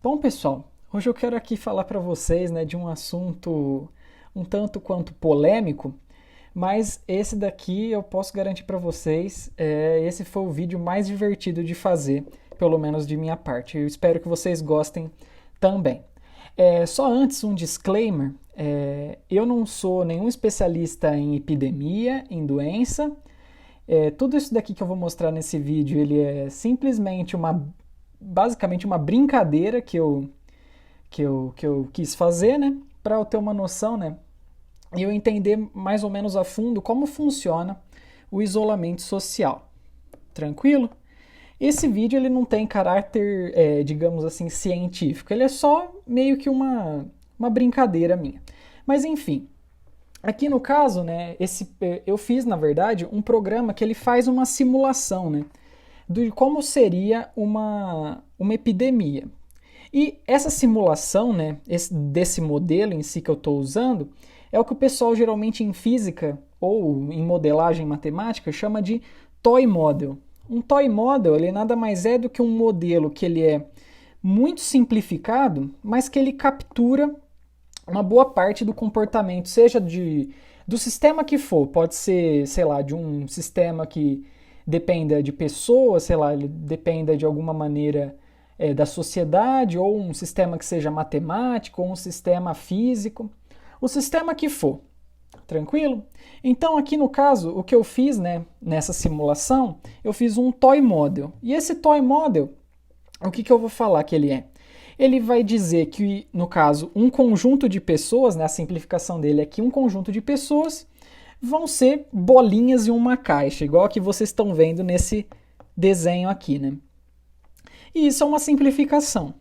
Bom, pessoal, hoje eu quero aqui falar para vocês, de um assunto um tanto quanto polêmico, mas esse daqui eu posso garantir para vocês, esse foi o vídeo mais divertido de fazer, pelo menos de minha parte. Eu espero que vocês gostem também. Só antes um disclaimer, eu não sou nenhum especialista em epidemia, em doença. Tudo isso daqui que eu vou mostrar nesse vídeo, ele é simplesmente basicamente uma brincadeira que eu quis fazer, né? Para eu ter uma noção, né? E eu entender mais ou menos a fundo como funciona o isolamento social. Tranquilo? Esse vídeo ele não tem caráter, digamos assim, científico. Ele é só meio que uma brincadeira minha. Mas enfim, aqui no caso, né, eu fiz, na verdade, um programa que ele faz uma simulação, né, de como seria uma epidemia. E essa simulação, né, desse modelo em si que eu estou usando, é o que o pessoal geralmente em física ou em modelagem matemática chama de toy model. Um toy model ele nada mais é do que um modelo que ele é muito simplificado, mas que ele captura uma boa parte do comportamento, seja do sistema que for, pode ser, sei lá, de um sistema que dependa de pessoas, sei lá, ele dependa de alguma maneira da sociedade, ou um sistema que seja matemático, ou um sistema físico, o sistema que for, tranquilo? Então aqui no caso, o que eu fiz, né, nessa simulação, eu fiz um toy model. E esse toy model, o que eu vou falar que ele é? Ele vai dizer que, no caso, um conjunto de pessoas, né, a simplificação dele é que um conjunto de pessoas vão ser bolinhas em uma caixa, igual a que vocês estão vendo nesse desenho aqui, né? E isso é uma simplificação.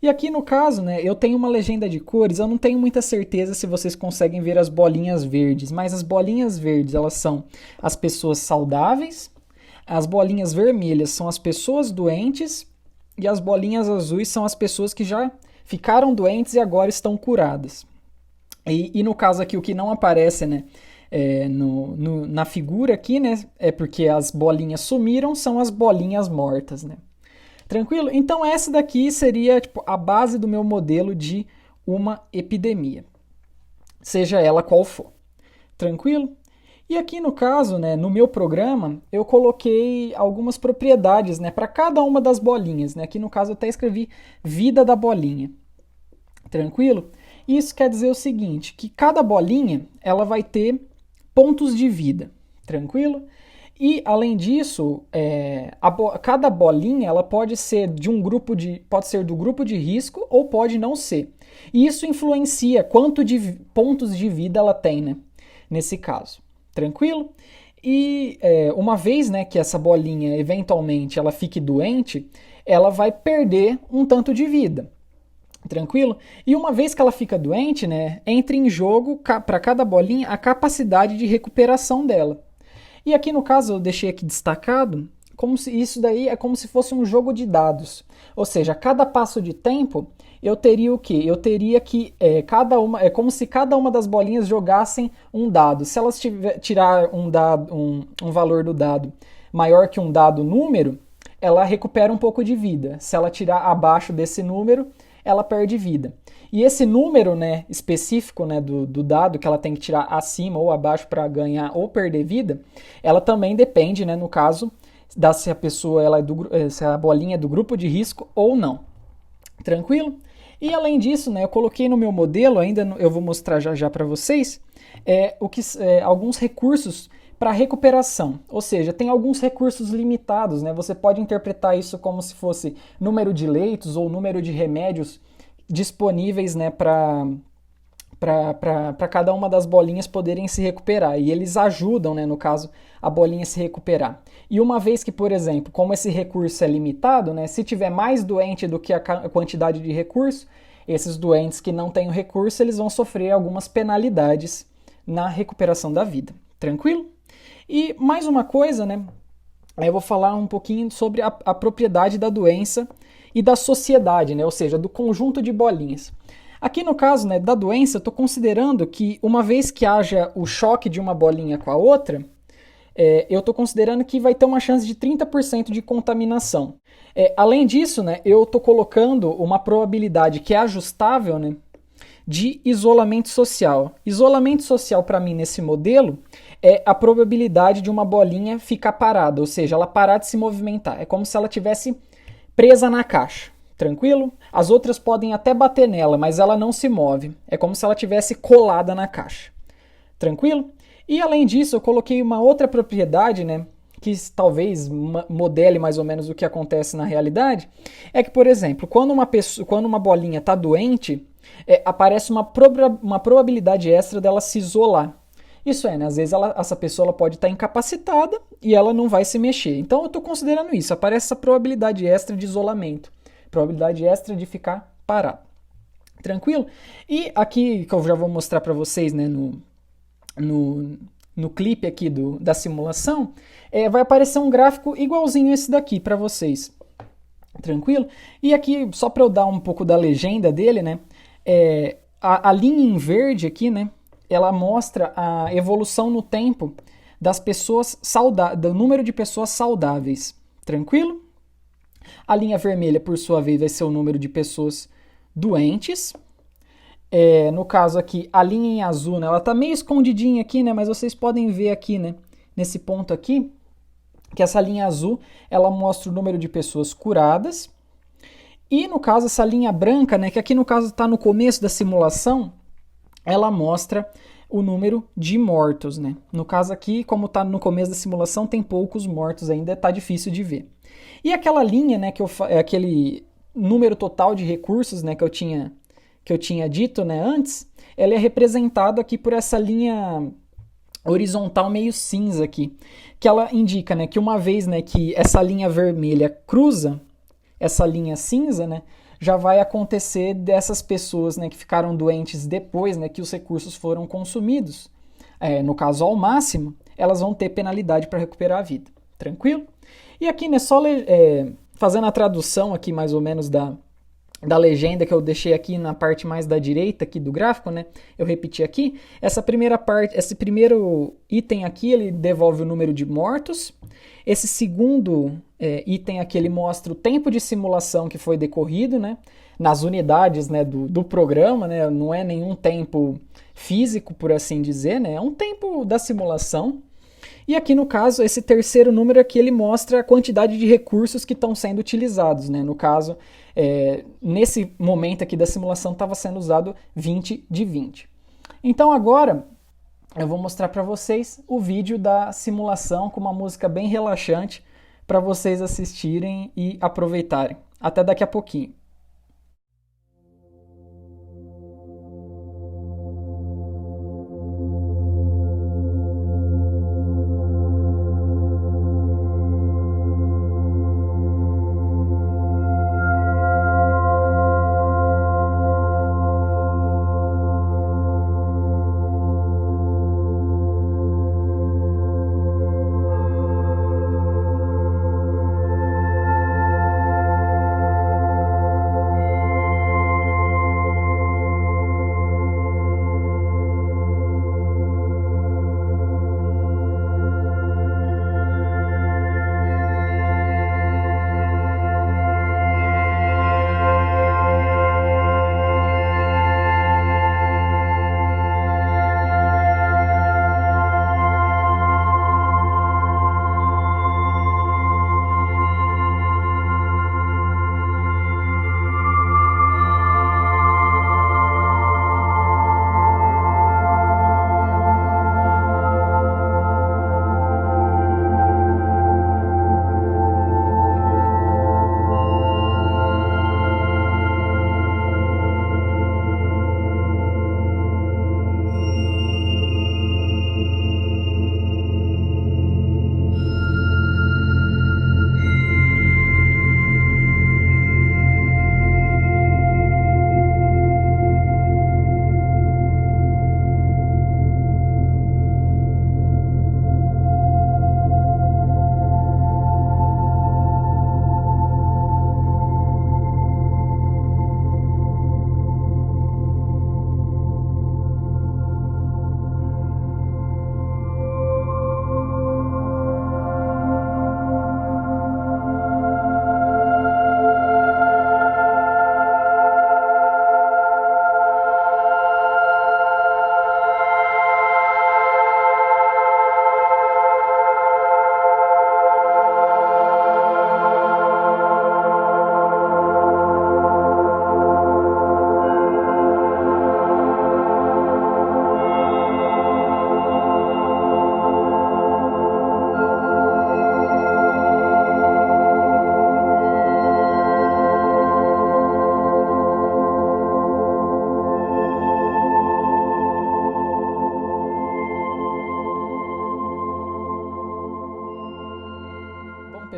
E aqui no caso, né, eu tenho uma legenda de cores, eu não tenho muita certeza se vocês conseguem ver as bolinhas verdes, mas as bolinhas verdes, elas são as pessoas saudáveis, as bolinhas vermelhas são as pessoas doentes e as bolinhas azuis são as pessoas que já ficaram doentes e agora estão curadas. E no caso aqui, o que não aparece, né, na figura aqui, né, é porque as bolinhas sumiram, são as bolinhas mortas, né. Tranquilo? Então essa daqui seria tipo, a base do meu modelo de uma epidemia, seja ela qual for. Tranquilo? E aqui no caso, né, no meu programa, eu coloquei algumas propriedades, né, para cada uma das bolinhas. Né? Aqui no caso eu até escrevi vida da bolinha. Tranquilo? Isso quer dizer o seguinte, que cada bolinha ela vai ter pontos de vida. Tranquilo? E além disso, cada bolinha ela pode ser pode ser do grupo de risco ou pode não ser. E isso influencia quanto de pontos de vida ela tem, né? Nesse caso. Tranquilo? E uma vez, né, que essa bolinha eventualmente ela fique doente, ela vai perder um tanto de vida. Tranquilo? E uma vez que ela fica doente, né, entra em jogo para cada bolinha a capacidade de recuperação dela. E aqui no caso eu deixei aqui destacado como se isso daí é como se fosse um jogo de dados. Ou seja, a cada passo de tempo eu teria o quê? Eu teria que é como se cada uma das bolinhas jogassem um dado. Se elas tirar um valor do dado maior que um dado número, ela recupera um pouco de vida. Se ela tirar abaixo desse número, ela perde vida. E esse número, né, específico, né, do dado que ela tem que tirar acima ou abaixo para ganhar ou perder vida, ela também depende, né, no caso, se a pessoa se a bolinha é do grupo de risco ou não. Tranquilo? E além disso, né, eu coloquei no meu modelo, eu vou mostrar já já para vocês, alguns recursos para recuperação. Ou seja, tem alguns recursos limitados, né? Você pode interpretar isso como se fosse número de leitos ou número de remédios disponíveis, né, para cada uma das bolinhas poderem se recuperar. E eles ajudam, né, no caso, a bolinha se recuperar. E uma vez que, por exemplo, como esse recurso é limitado, né, se tiver mais doente do que a quantidade de recurso, esses doentes que não têm o recurso, eles vão sofrer algumas penalidades na recuperação da vida. Tranquilo? E mais uma coisa, né, eu vou falar um pouquinho sobre a propriedade da doença e da sociedade, né, ou seja, do conjunto de bolinhas. Aqui no caso, né, da doença, eu estou considerando que uma vez que haja o choque de uma bolinha com a outra, eu estou considerando que vai ter uma chance de 30% de contaminação. Além disso, né, eu estou colocando uma probabilidade que é ajustável, né, de isolamento social. Isolamento social, para mim, nesse modelo, é a probabilidade de uma bolinha ficar parada, ou seja, ela parar de se movimentar. É como se ela tivesse presa na caixa. Tranquilo? As outras podem até bater nela, mas ela não se move. É como se ela tivesse colada na caixa. Tranquilo? E além disso, eu coloquei uma outra propriedade, né, que talvez modele mais ou menos o que acontece na realidade, é que, por exemplo, quando uma bolinha está doente, aparece uma probabilidade extra dela se isolar. Isso é, né? Às vezes essa pessoa ela pode estar incapacitada e ela não vai se mexer. Então eu estou considerando isso. Aparece essa probabilidade extra de isolamento. Probabilidade extra de ficar parado. Tranquilo? E aqui que eu já vou mostrar para vocês, né, no clipe aqui da simulação, vai aparecer um gráfico igualzinho esse daqui para vocês. Tranquilo? E aqui, só para eu dar um pouco da legenda dele, né, a linha em verde aqui, né, ela mostra a evolução no tempo das pessoas do número de pessoas saudáveis. Tranquilo? A linha vermelha, por sua vez, vai ser o número de pessoas doentes. No caso aqui, a linha em azul, né, ela tá meio escondidinha aqui, né, mas vocês podem ver aqui, né, nesse ponto aqui, que essa linha azul, ela mostra o número de pessoas curadas. E no caso, essa linha branca, né, que aqui no caso está no começo da simulação, ela mostra o número de mortos, né? No caso aqui, como está no começo da simulação, tem poucos mortos ainda, está difícil de ver. E aquela linha, né, aquele número total de recursos, né, que eu tinha dito, né, antes, ela é representada aqui por essa linha horizontal meio cinza aqui, que ela indica, né, que uma vez, né, que essa linha vermelha cruza essa linha cinza, né, já vai acontecer dessas pessoas, né, que ficaram doentes depois, né, que os recursos foram consumidos, no caso ao máximo, elas vão ter penalidade para recuperar a vida. Tranquilo? E aqui, né, só fazendo a tradução aqui mais ou menos da legenda que eu deixei aqui na parte mais da direita aqui do gráfico, né? Eu repeti aqui. Essa primeira parte, esse primeiro item aqui, ele devolve o número de mortos. Esse segundo item aqui, ele mostra o tempo de simulação que foi decorrido, né? Nas unidades, né, do programa, né? Não é nenhum tempo físico, por assim dizer, né? É um tempo da simulação. E aqui no caso, esse terceiro número aqui, ele mostra a quantidade de recursos que estão sendo utilizados, né? No caso, nesse momento aqui da simulação estava sendo usado 20 de 20. Então agora eu vou mostrar para vocês o vídeo da simulação com uma música bem relaxante para vocês assistirem e aproveitarem. Até daqui a pouquinho.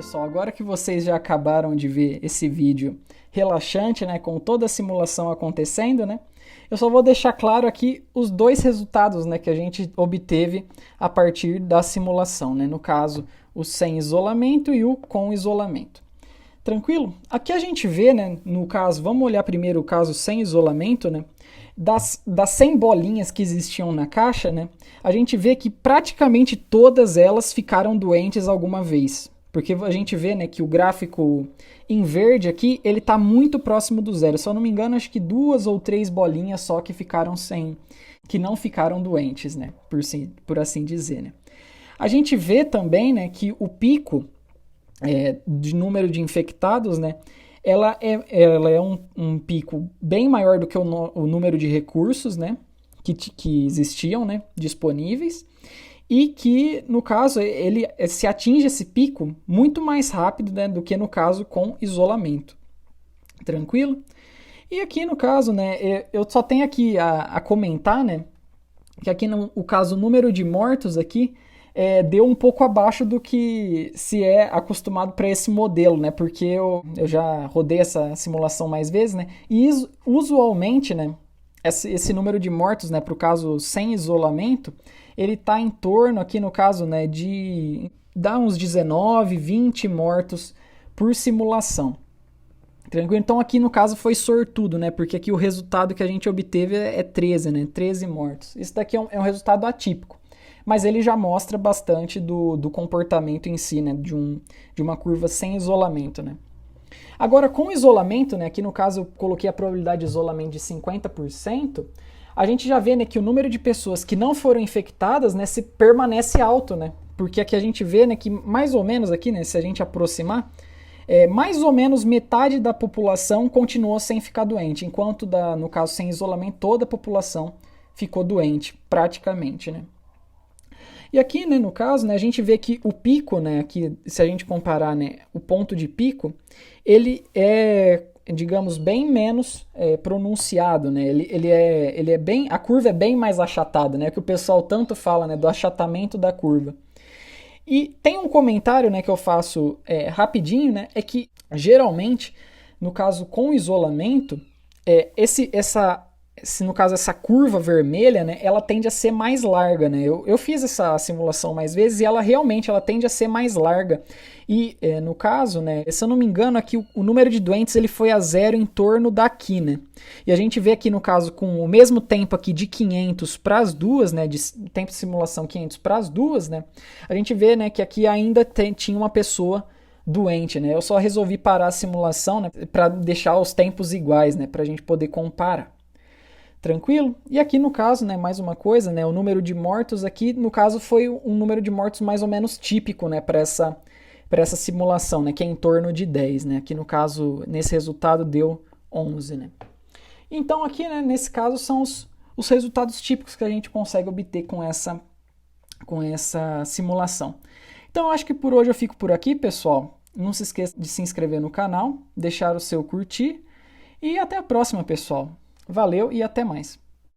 pessoal, agora que vocês já acabaram de ver esse vídeo relaxante, né, com toda a simulação acontecendo, né, eu só vou deixar claro aqui os dois resultados, né, que a gente obteve a partir da simulação, né, no caso, o sem isolamento e o com isolamento. Tranquilo? Aqui a gente vê, né, no caso, vamos olhar primeiro o caso sem isolamento, né, das 100 bolinhas que existiam na caixa, né, a gente vê que praticamente todas elas ficaram doentes alguma vez. Porque a gente vê, né, que o gráfico em verde aqui, ele está muito próximo do zero. Se eu não me engano, acho que 2 ou 3 bolinhas só que ficaram que não ficaram doentes, né, por assim dizer, né. A gente vê também, né, que o pico de número de infectados, né, ela é um pico bem maior do que o número de recursos, né, que existiam, né, disponíveis, e que, no caso, ele se atinge esse pico muito mais rápido, né, do que no caso com isolamento. Tranquilo? E aqui no caso, né, eu só tenho aqui a comentar, né, que aqui no caso o número de mortos aqui deu um pouco abaixo do que se é acostumado para esse modelo, né? Porque eu já rodei essa simulação mais vezes, né? E usualmente, né, esse número de mortos, né, para o caso sem isolamento, ele está em torno, aqui no caso, né, de dar uns 19, 20 mortos por simulação. Tranquilo? Então aqui no caso foi sortudo, né? Porque aqui o resultado que a gente obteve é 13, né? 13 mortos. Isso daqui é um resultado atípico, mas ele já mostra bastante do comportamento em si, né? De uma curva sem isolamento, né? Agora, com isolamento, né? Aqui no caso eu coloquei a probabilidade de isolamento de 50%, a gente já vê, né, que o número de pessoas que não foram infectadas, né, se permanece alto, né? Porque aqui a gente vê, né, que mais ou menos aqui, né, se a gente aproximar, mais ou menos metade da população continuou sem ficar doente, enquanto no caso sem isolamento toda a população ficou doente, praticamente, né? E aqui, né, no caso, né, a gente vê que o pico, né, aqui, se a gente comparar, né, o ponto de pico, ele é, digamos, bem menos pronunciado, né? Ele é bem, a curva é bem mais achatada, né? Que o pessoal tanto fala, né, do achatamento da curva. E tem um comentário, né, que eu faço rapidinho, né, é que geralmente, no caso com isolamento, no caso essa curva vermelha, né, ela tende a ser mais larga, né? Eu fiz essa simulação mais vezes e ela realmente tende a ser mais larga. E no caso, né, se eu não me engano, aqui o número de doentes ele foi a zero em torno daqui, né? E a gente vê aqui no caso com o mesmo tempo aqui de 500 para as duas, né, de tempo de simulação 500 para as duas, né? A gente vê, né, que aqui ainda tinha uma pessoa doente, né? Eu só resolvi parar a simulação, né, para deixar os tempos iguais, né, para a gente poder comparar. Tranquilo? E aqui no caso, né, mais uma coisa, né, o número de mortos aqui, no caso, foi um número de mortos mais ou menos típico, né, para essa simulação, né, que é em torno de 10, né? Aqui no caso, nesse resultado deu 11, né? Então aqui, né, nesse caso, são os resultados típicos que a gente consegue obter com essa simulação. Então eu acho que por hoje eu fico por aqui, pessoal. Não se esqueça de se inscrever no canal, deixar o seu curtir e até a próxima, pessoal. Valeu e até mais.